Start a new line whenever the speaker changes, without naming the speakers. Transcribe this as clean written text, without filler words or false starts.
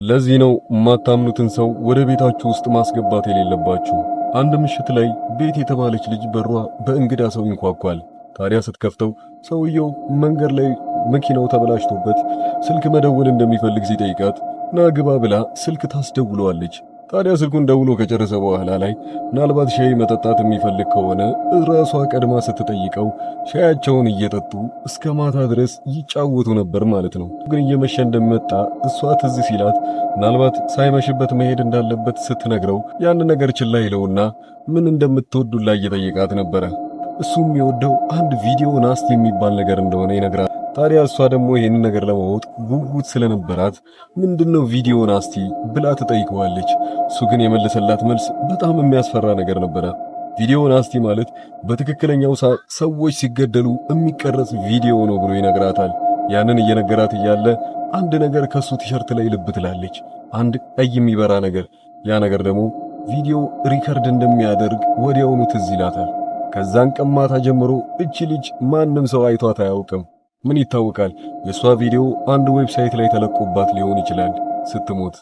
ለዚህ ነው የማታምኑትን ሰው ወደ ቤታችሁ ውስጥ ማስገባት የሌለባችሁ። አንድ ምሽት ላይ ቤት የተባለች ልጅ በሯ በእንግዳ ሰው ይንኳኳል። ታዲያ ስትከፍተው ሰውየው መንገድ ላይ መኪናው ተበላሽቶበት ስልክ መደወል እንደሚፈልግ ሲጠይቃት ና ግባ ብላ ስልክ ታስደውለዋለች። ታዲያ ስልኩን ደውሎ ከጨረሰ በኋላ ላይ ምናልባት ሻይ መጠጣት የሚፈልግ ከሆነ ራሷ ቀድማ ስትጠይቀው ሻያቸውን እየጠጡ እስከ ማታ ድረስ ይጫወቱ ነበር ማለት ነው። ግን እየመሸ እንደመጣ እሷ ትዝ ሲላት ምናልባት ሳይመሽበት መሄድ እንዳለበት ስትነግረው ያን ነገር ችላ ይለውና ምን እንደምትወዱላ እየጠየቃት ነበረ። እሱም የሚወደው አንድ ቪዲዮ ናስቲ የሚባል ነገር እንደሆነ ይነግራል። ታዲያ እሷ ደግሞ ይሄንን ነገር ለማወቅ ጉጉት ስለነበራት ምንድነው ቪዲዮ ናስቲ ብላ ትጠይቀዋለች። እሱ ግን የመለሰላት መልስ በጣም የሚያስፈራ ነገር ነበረ። ቪዲዮ ናስቲ ማለት በትክክለኛው ሰዎች ሲገደሉ የሚቀረጽ ቪዲዮ ነው ብሎ ይነግራታል። ያንን እየነገራት እያለ አንድ ነገር ከሱ ቲሸርት ላይ ልብ ትላለች። አንድ ቀይ የሚበራ ነገር። ያ ነገር ደግሞ ቪዲዮ ሪከርድ እንደሚያደርግ ወዲያውኑ ትዝ ይላታል። ከዛን ቀን ማታ ጀምሮ እቺ ልጅ ማንም ሰው አይቷት አያውቅም። ምን ይታወቃል፣ የሷ ቪዲዮ አንድ ዌብሳይት ላይ ተለቆባት ሊሆን ይችላል ስትሞት።